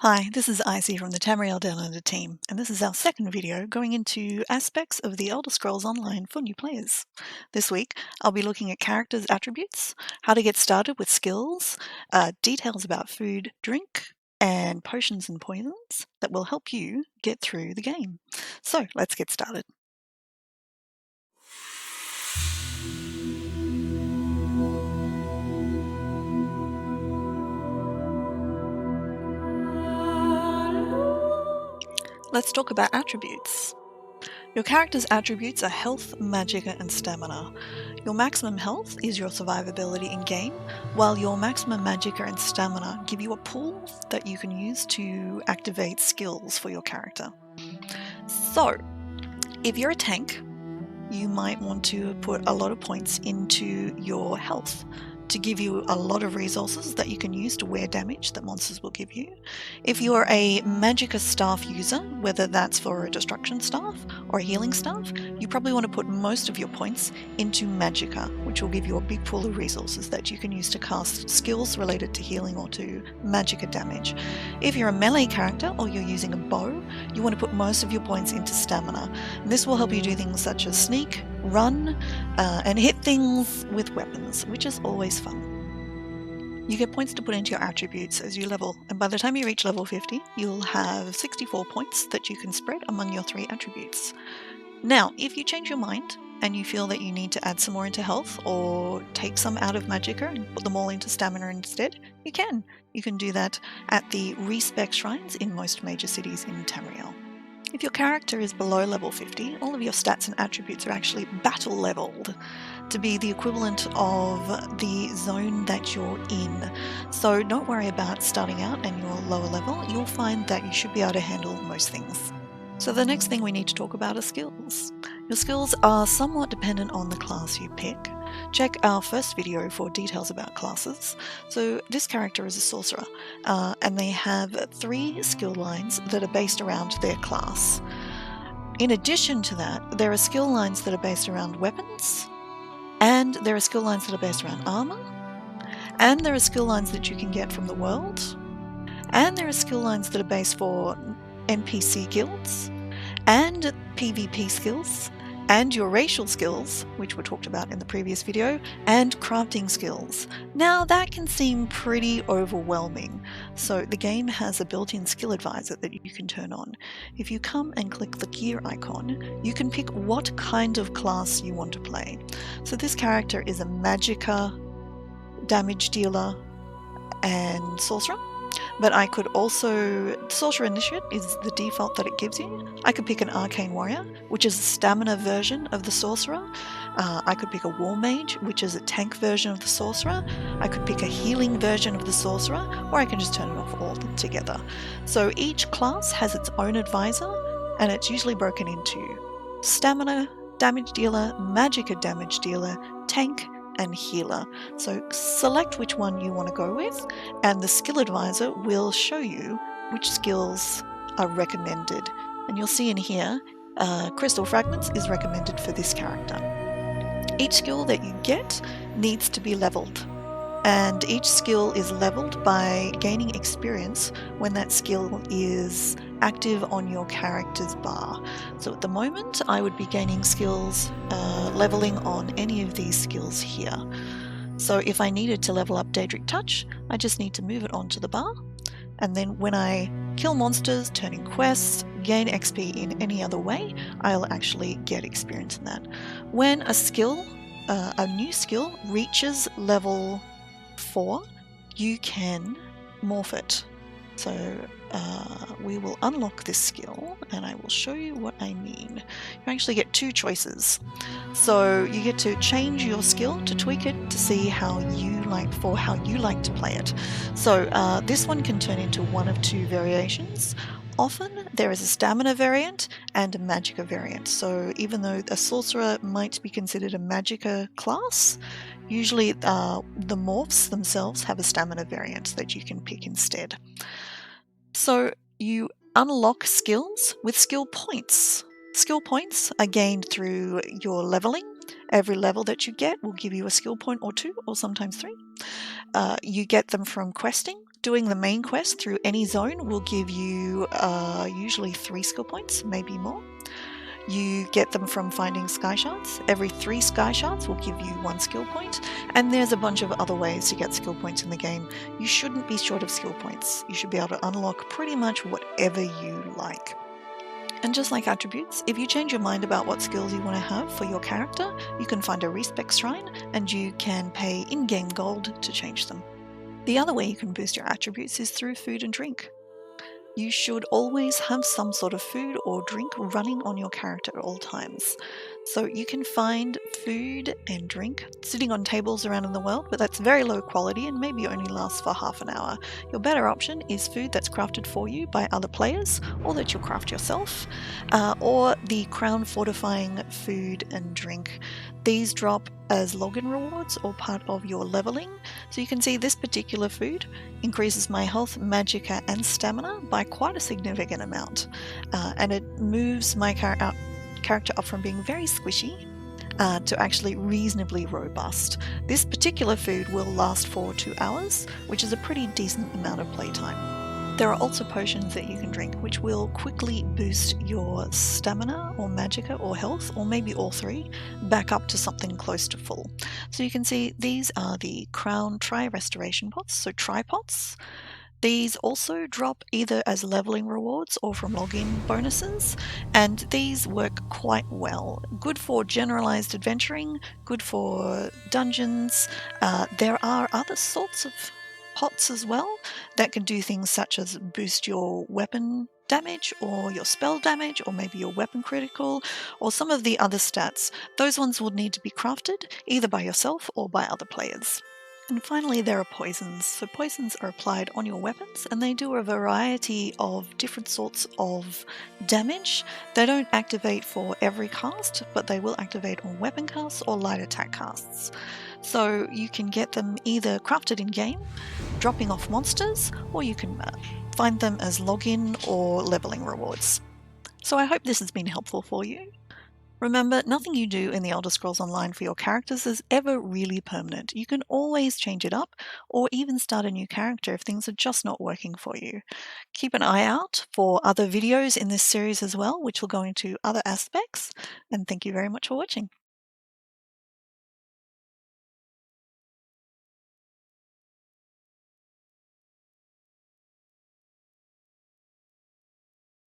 Hi, this is Icy from the Tamriel Downunder Team, and this is our second video going into aspects of the Elder Scrolls Online for new players. This week, I'll be looking at characters' attributes, how to get started with skills, details about food, drink, and potions and poisons that will help you get through the game. So, let's get started. Let's talk about attributes. Your character's attributes are health, magicka, and stamina. Your maximum health is your survivability in-game, while your maximum magicka and stamina give you a pool that you can use to activate skills for your character. So, if you're a tank, you might want to put a lot of points into your health to give you a lot of resources that you can use to wear damage that monsters will give you. If you're a magicka staff user, whether that's for a destruction staff or a healing staff, you probably want to put most of your points into magicka, which will give you a big pool of resources that you can use to cast skills related to healing or to magicka damage. If you're a melee character or you're using a bow, you want to put most of your points into stamina. And this will help you do things such as sneak, run, and hit things with weapons, which is always fun. You get points to put into your attributes as you level, and by the time you reach level 50, you'll have 64 points that you can spread among your 3 attributes. Now, if you change your mind and you feel that you need to add some more into health or take some out of magicka and put them all into stamina instead, you can. You can do that at the respec shrines in most major cities in Tamriel. If your character is below level 50, all of your stats and attributes are actually battle leveled to be the equivalent of the zone that you're in. So don't worry about starting out and you're lower level. You'll find that you should be able to handle most things. So the next thing we need to talk about are skills. Your skills are somewhat dependent on the class you pick. Check our first video for details about classes. So this character is a sorcerer, and they have 3 skill lines that are based around their class. In addition to that, there are skill lines that are based around weapons, and there are skill lines that are based around armor, and there are skill lines that you can get from the world, and there are skill lines that are based for NPC guilds, and PvP skills, and your racial skills, which were talked about in the previous video, and crafting skills. Now that can seem pretty overwhelming, so the game has a built-in skill advisor that you can turn on. If you come and click the gear icon, you can pick what kind of class you want to play. So this character is a magicka, damage dealer, and sorcerer. But I could also, Sorcerer Initiate is the default that it gives you. I could pick an Arcane Warrior, which is a stamina version of the Sorcerer. I could pick a War Mage, which is a tank version of the Sorcerer. I could pick a healing version of the Sorcerer, or I can just turn it off altogether. So each class has its own advisor, and it's usually broken into Stamina, Damage Dealer, Magicka Damage Dealer, Tank, and Healer. So select which one you want to go with, and the skill advisor will show you which skills are recommended. And you'll see in here, Crystal Fragments is recommended for this character. Each skill that you get needs to be leveled, and each skill is leveled by gaining experience when that skill is active on your character's bar. So at the moment I would be gaining skills, leveling on any of these skills here. So if I needed to level up Daedric Touch, I just need to move it onto the bar, and then when I kill monsters, turn in quests, gain XP in any other way, I'll actually get experience in that. When a skill, a new skill reaches level 4, you can morph it. So we will unlock this skill, and I will show you what I mean. You actually get 2 choices. So you get to change your skill to tweak it to see how you like to play it. So this one can turn into one of 2 variations. Often there is a stamina variant and a magicka variant. So even though a sorcerer might be considered a magicka class, usually the morphs themselves have a stamina variant that you can pick instead. So you unlock skills with skill points. Skill points are gained through your leveling. Every level that you get will give you a skill point or 2, or sometimes 3. You get them from questing, Doing the main quest through any zone will give you usually 3 skill points, maybe more. You get them from finding sky shards. Every 3 sky shards will give you 1 skill point, and there's a bunch of other ways to get skill points in the game. You shouldn't be short of skill points. You should be able to unlock pretty much whatever you like. And just like attributes, if you change your mind about what skills you want to have for your character, you can find a respec shrine and you can pay in-game gold to change them. The other way you can boost your attributes is through food and drink. You should always have some sort of food or drink running on your character at all times. So you can find food and drink sitting on tables around in the world, but that's very low quality and maybe only lasts for half an hour. Your better option is food that's crafted for you by other players, or that you'll craft yourself, or the crown fortifying food and drink. These drop as login rewards or part of your leveling. So you can see this particular food increases my health, magicka and stamina by quite a significant amount, and it moves my character up from being very squishy to actually reasonably robust. This particular food will last for 2 hours, which is a pretty decent amount of playtime. There are also potions that you can drink which will quickly boost your stamina or magicka or health, or maybe all 3, back up to something close to full. So you can see these are the Crown Tri-Restoration Pots, so tri-pots. These also drop either as leveling rewards or from login bonuses, and these work quite well. Good for generalized adventuring, good for dungeons. There are other sorts of pots as well that can do things such as boost your weapon damage or your spell damage or maybe your weapon critical or some of the other stats. Those ones will need to be crafted either by yourself or by other players. And finally, there are poisons. So poisons are applied on your weapons and they do a variety of different sorts of damage. They don't activate for every cast, but they will activate on weapon casts or light attack casts. So you can get them either crafted in game, dropping off monsters, or you can find them as login or leveling rewards. So I hope this has been helpful for you. Remember, nothing you do in the Elder Scrolls Online for your characters is ever really permanent. You can always change it up or even start a new character if things are just not working for you. Keep an eye out for other videos in this series as well, which will go into other aspects, and thank you very much for watching.